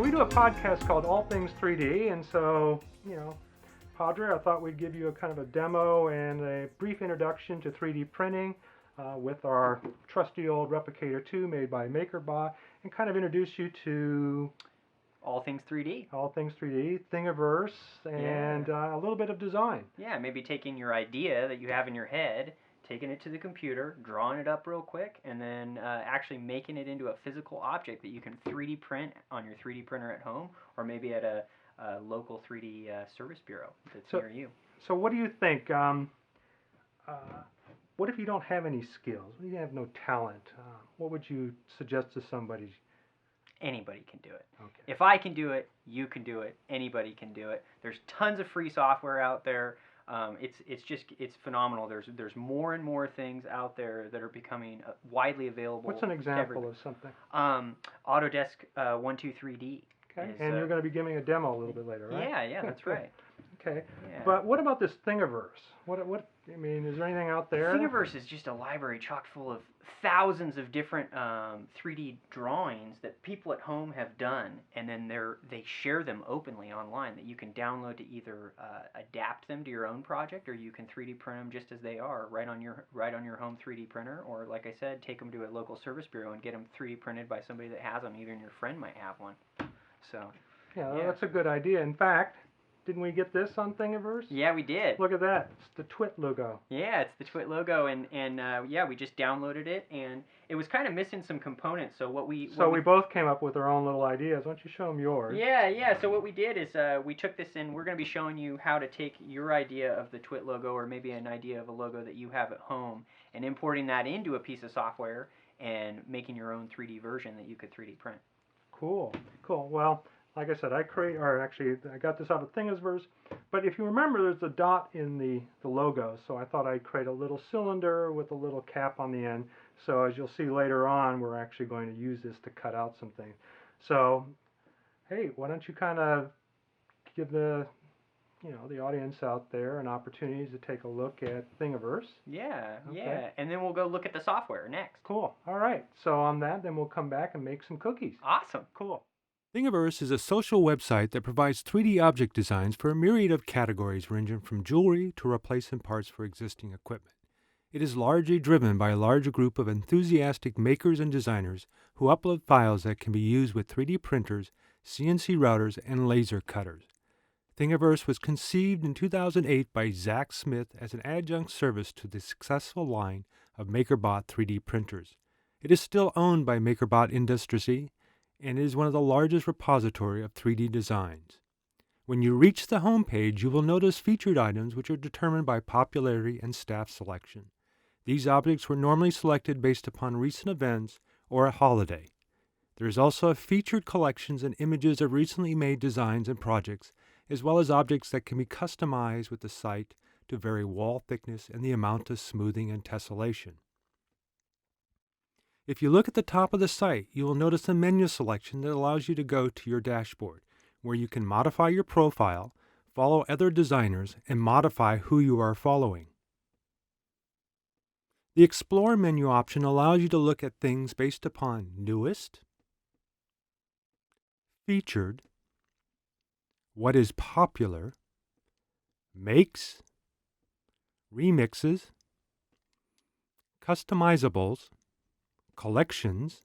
we do a podcast called All Things 3D, and so, Padre, I thought we'd give you a kind of a demo and a brief introduction to 3D printing with our trusty old Replicator 2 made by MakerBot, and kind of introduce you to All Things 3D. All Things 3D, Thingiverse, and a little bit of design. Yeah, maybe taking your idea that you have in your head, taking it to the computer, drawing it up real quick, and then actually making it into a physical object that you can 3D print on your 3D printer at home, or maybe at a local 3D service bureau that's near you. So what do you think? What if you don't have any skills? You have no talent. What would you suggest to somebody? Anybody can do it. Okay. If I can do it, you can do it. Anybody can do it. There's tons of free software out there. It's phenomenal. There's more and more things out there that are becoming widely available. What's an example of something? Autodesk 123D. Okay. And you're going to be giving a demo a little bit later, right? Yeah, that's right. Okay. Yeah. But what about this Thingiverse? Is there anything out there? Thingiverse is just a library chock full of thousands of different 3D drawings that people at home have done, and then they share them openly online that you can download to either adapt them to your own project, or you can 3D print them just as they are right on your home 3D printer, or like I said, take them to a local service bureau and get them 3D printed by somebody that has them. Even your friend might have one. So. Yeah, that's a good idea. In fact, didn't we get this on Thingiverse? Yeah, we did. Look at that. It's the TWiT logo. Yeah, it's the TWiT logo, and we just downloaded it, and it was kind of missing some components. So we both came up with our own little ideas. Why don't you show them yours? Yeah. So what we did is we took this, and we're going to be showing you how to take your idea of the TWiT logo, or maybe an idea of a logo that you have at home, and importing that into a piece of software and making your own 3D version that you could 3D print. Cool. Well, like I said, I got this out of Thingiverse, but if you remember, there's a dot in the logo, so I thought I'd create a little cylinder with a little cap on the end. So as you'll see later on, we're actually going to use this to cut out some things. So, hey, why don't you kind of give the audience out there an opportunity to take a look at Thingiverse. Yeah, and then we'll go look at the software next. Cool. All right. So on that, then we'll come back and make some cookies. Awesome. Cool. Thingiverse is a social website that provides 3D object designs for a myriad of categories ranging from jewelry to replacement parts for existing equipment. It is largely driven by a large group of enthusiastic makers and designers who upload files that can be used with 3D printers, CNC routers, and laser cutters. Thingiverse was conceived in 2008 by Zach Smith as an adjunct service to the successful line of MakerBot 3D printers. It is still owned by MakerBot Industries, and is one of the largest repository of 3D designs. When you reach the home page, you will notice featured items which are determined by popularity and staff selection. These objects were normally selected based upon recent events or a holiday. There is also featured collections and images of recently made designs and projects, as well as objects that can be customized with the site to vary wall thickness and the amount of smoothing and tessellation. If you look at the top of the site, you will notice a menu selection that allows you to go to your dashboard, where you can modify your profile, follow other designers, and modify who you are following. The Explore menu option allows you to look at things based upon newest, featured, what is popular, makes, remixes, customizables, collections,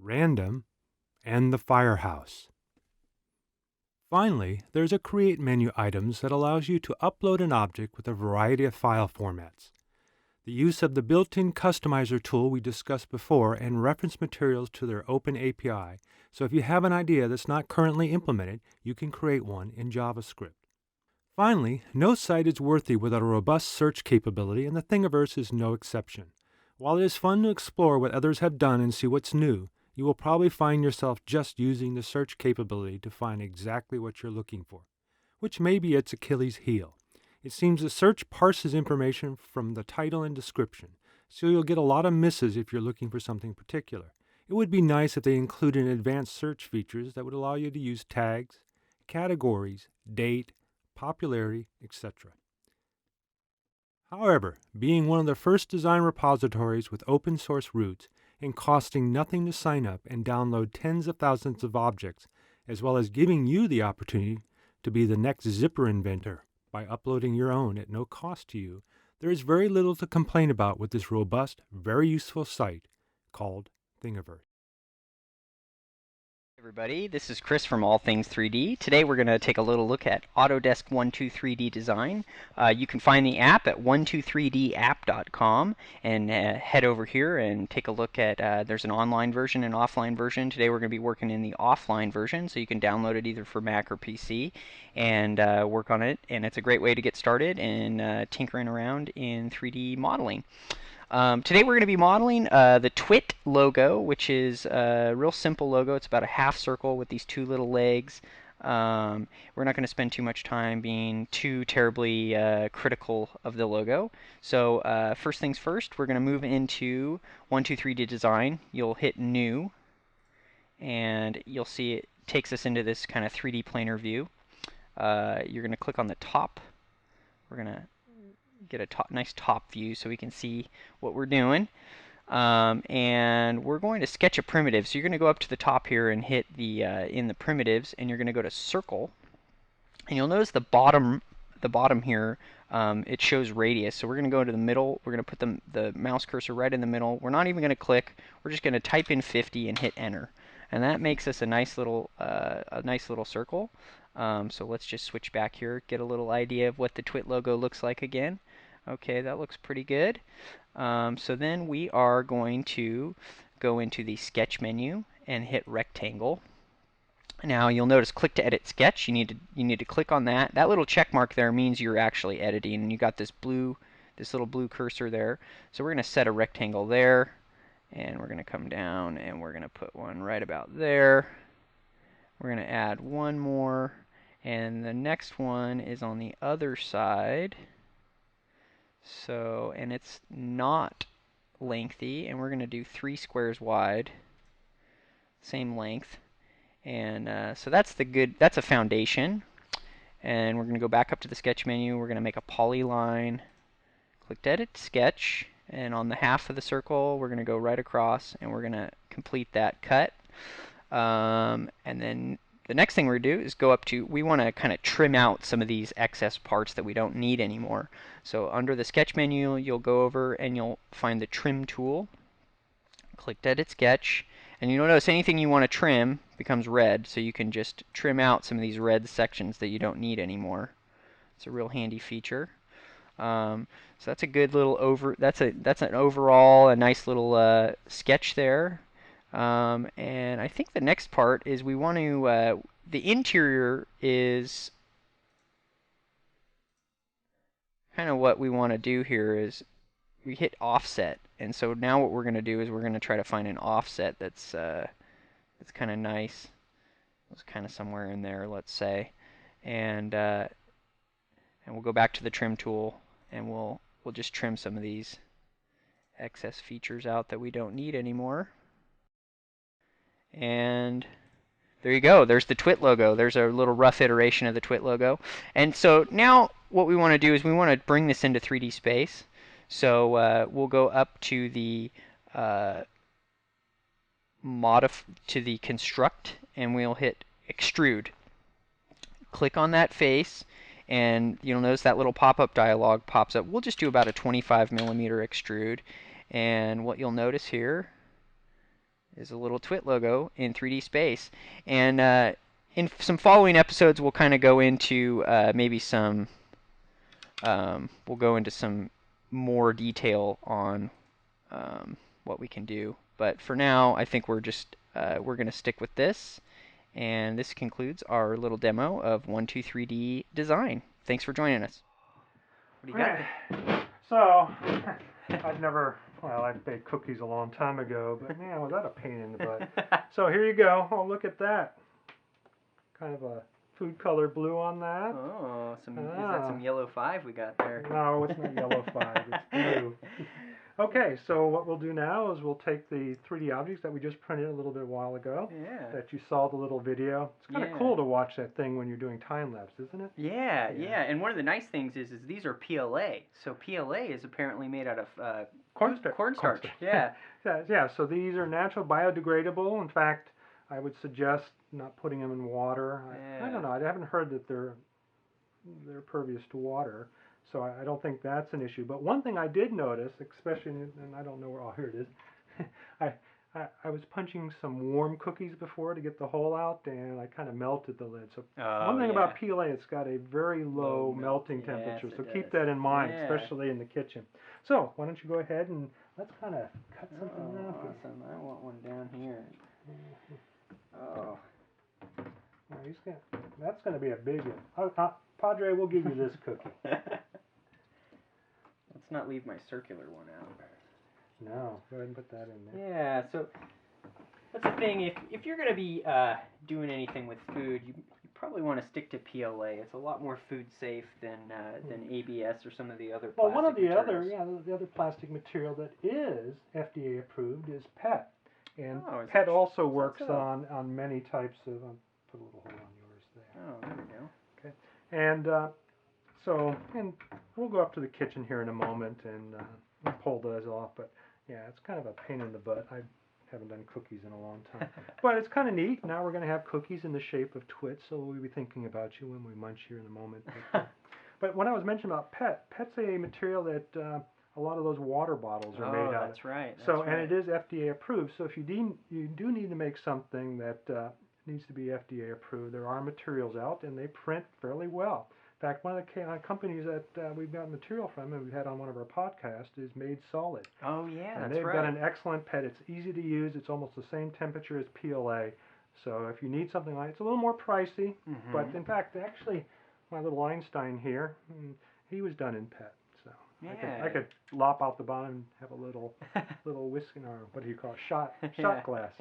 random, and the Firehouse. Finally, there's a Create menu items that allows you to upload an object with a variety of file formats. The use of the built-in customizer tool we discussed before and reference materials to their open API, so if you have an idea that's not currently implemented, you can create one in JavaScript. Finally, no site is worthy without a robust search capability, and the Thingiverse is no exception. While it is fun to explore what others have done and see what's new, you will probably find yourself just using the search capability to find exactly what you're looking for, which may be its Achilles heel. It seems the search parses information from the title and description, so you'll get a lot of misses if you're looking for something particular. It would be nice if they included advanced search features that would allow you to use tags, categories, date, popularity, etc. However, being one of the first design repositories with open source roots, and costing nothing to sign up and download tens of thousands of objects, as well as giving you the opportunity to be the next zipper inventor by uploading your own at no cost to you. There is very little to complain about with this robust, very useful site called Thingiverse. Everybody, this is Chris from All Things 3D. Today we're going to take a little look at Autodesk 123D Design. You can find the app at 123dapp.com and head over here and take a look at, there's an online version and offline version. Today we're going to be working in the offline version, so you can download it either for Mac or PC and work on it. And it's a great way to get started in tinkering around in 3D modeling. Today we're going to be modeling the TWiT logo, which is a real simple logo. It's about a half circle with these two little legs. We're not going to spend too much time being too terribly critical of the logo. So first things first, we're going to move into 123D Design. You'll hit New, and you'll see it takes us into this kind of 3D planar view. You're going to click on the top. We're going to get a nice top view so we can see what we're doing. And we're going to sketch a primitive. So you're going to go up to the top here and hit the in the primitives, and you're going to go to circle. And you'll notice the bottom here, it shows radius. So we're going to go to the middle. We're going to put the mouse cursor right in the middle. We're not even going to click. We're just going to type in 50 and hit enter. And that makes us a nice little circle. So let's just switch back here, get a little idea of what the TWiT logo looks like again. Okay, that looks pretty good. So then we are going to go into the sketch menu and hit rectangle. Now you'll notice click to edit sketch. You need to click on that. That little check mark there means you're actually editing, and you got this little blue cursor there. So we're going to set a rectangle there, and we're going to come down and we're going to put one right about there. We're going to add one more, and the next one is on the other side. So, and it's not lengthy, and we're going to do 3 squares wide, same length. And so that's a foundation. And we're going to go back up to the sketch menu. We're going to make a polyline. Click to edit sketch, and on the half of the circle, we're going to go right across, and we're going to complete that cut. And then the next thing we're going to do is go up to, we want to kind of trim out some of these excess parts that we don't need anymore. So under the sketch menu, you'll go over and you'll find the trim tool. Click to edit sketch, and you'll notice anything you want to trim becomes red, so you can just trim out some of these red sections that you don't need anymore. It's a real handy feature. So that's a good little that's an overall a nice little sketch there. And I think the next part is we want to, the interior is kind of what we want to do here is we hit offset. And so now what we're going to do is we're going to try to find an offset that's kind of nice. It's kind of somewhere in there, let's say. And we'll go back to the trim tool, and we'll just trim some of these excess features out that we don't need anymore. And there you go. There's the TWiT logo. There's a little rough iteration of the TWiT logo. And so now what we want to do is we want to bring this into 3D space. So we'll go up to the construct, and we'll hit extrude. Click on that face, and you'll notice that little pop-up dialog pops up. We'll just do about a 25 millimeter extrude, and what you'll notice here is a little TWiT logo in 3D space. And in some following episodes, we'll kind of go into maybe some we'll go into some more detail on what we can do. But for now, I think we're going to stick with this. And this concludes our little demo of 123D Design. Thanks for joining us. What do you got? So, I baked cookies a long time ago, but man, was that a pain in the butt. So here you go. Oh, look at that. Kind of a food color blue on that. Oh, is that some yellow 5 we got there? No, it's not yellow 5. It's blue. Okay, so what we'll do now is we'll take the 3D objects that we just printed a little bit while ago. Yeah. That you saw the little video. It's kind of cool to watch that thing when you're doing time lapse, isn't it? Yeah. And one of the nice things is these are PLA. So PLA is apparently made out of Cornstarch. Yeah. Yeah, so these are natural, biodegradable. In fact, I would suggest not putting them in water. I don't know. I haven't heard that they're pervious to water, so I don't think that's an issue. But one thing I did notice, especially, and I don't know where, oh, here it is. I was punching some warm cookies before to get the hole out, and I kind of melted the lid. So one thing about PLA, it's got a very low melting temperature, so keep that in mind, especially in the kitchen. So why don't you go ahead and let's kind of cut something out here. Awesome. I want one down here. Oh. Well, that's going to be a big one. Padre, we'll give you this cookie. Let's not leave my circular one out. No, go ahead and put that in there. Yeah, so that's the thing. If you're going to be doing anything with food, you probably want to stick to PLA. It's a lot more food safe than ABS or some of the other plastic materials. The other plastic material that is FDA approved is PET. And is PET also works on many types of, put a little hole on yours there. Oh, there we go. Okay. And and we'll go up to the kitchen here in a moment and pull those off. But yeah, it's kind of a pain in the butt. I haven't done cookies in a long time. But it's kind of neat. Now we're going to have cookies in the shape of TWiT, so we'll be thinking about you when we munch here in a moment. But when I was mentioning about PET's a material that a lot of those water bottles are made out of. That's right. And it is FDA approved. So if you do need to make something that needs to be FDA approved, there are materials out, and they print fairly well. In fact, one of the companies that we've got material from and we've had on one of our podcasts is Made Solid. Oh, yeah, and they've got an excellent PET. It's easy to use. It's almost the same temperature as PLA. So if you need something like it's a little more pricey, but in fact, actually, my little Einstein here, he was done in PET. So I could lop out the bottom and have a little whiskey, or what do you call it, shot glass.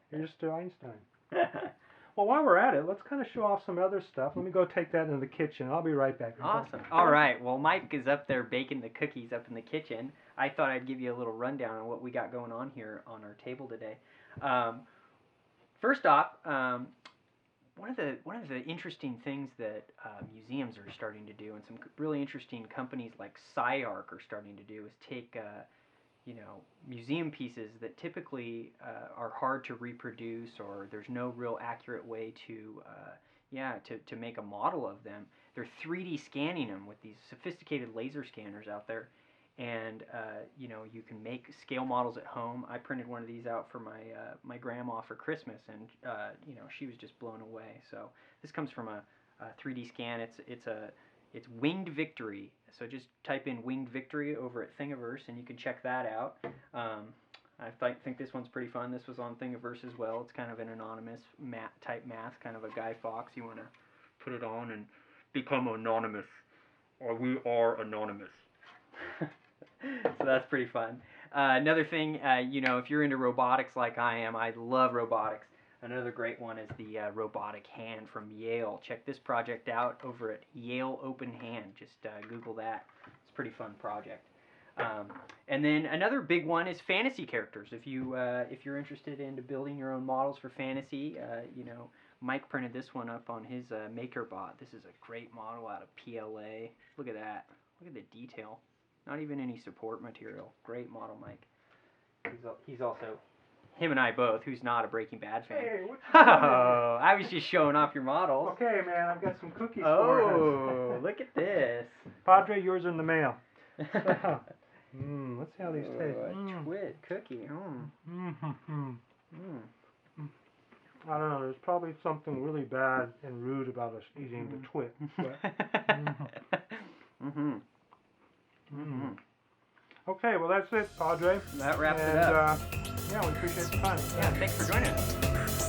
Here's to Einstein. Well, while we're at it, let's kind of show off some other stuff. Let me go take that into the kitchen. I'll be right back. Awesome. All right. Well, Mike is up there baking the cookies up in the kitchen. I thought I'd give you a little rundown on what we got going on here on our table today. First off, one of the interesting things that museums are starting to do, and some really interesting companies like SciArc are starting to do, is take museum pieces that typically are hard to reproduce, or there's no real accurate way to make a model of them. They're 3D scanning them with these sophisticated laser scanners out there, and you can make scale models at home. I printed one of these out for my grandma for Christmas, and she was just blown away. So this comes from a 3D scan. It's Winged Victory. So just type in Winged Victory over at Thingiverse, and you can check that out. I think this one's pretty fun. This was on Thingiverse as well. It's kind of an anonymous type mask, kind of a Guy Fawkes. You want to put it on and become anonymous, or we are anonymous. So that's pretty fun. Another thing, if you're into robotics like I am, I love robotics. Another great one is the robotic hand from Yale. Check this project out over at Yale Open Hand. Just Google that. It's a pretty fun project. And then another big one is fantasy characters. If you're interested in building your own models for fantasy, Mike printed this one up on his MakerBot. This is a great model out of PLA. Look at that. Look at the detail. Not even any support material. Great model, Mike. He's also, him and I both, who's not a Breaking Bad fan. Hey, what's I was just showing off your models. Okay, man, I've got some cookies for us. Look at this. Padre, yours are in the mail. Let's see how these taste. TWiT cookie. I don't know, there's probably something really bad and rude about us eating the TWiT. Okay, well that's it, Padre. That wraps it up. We appreciate the time. Yeah, thanks for joining us.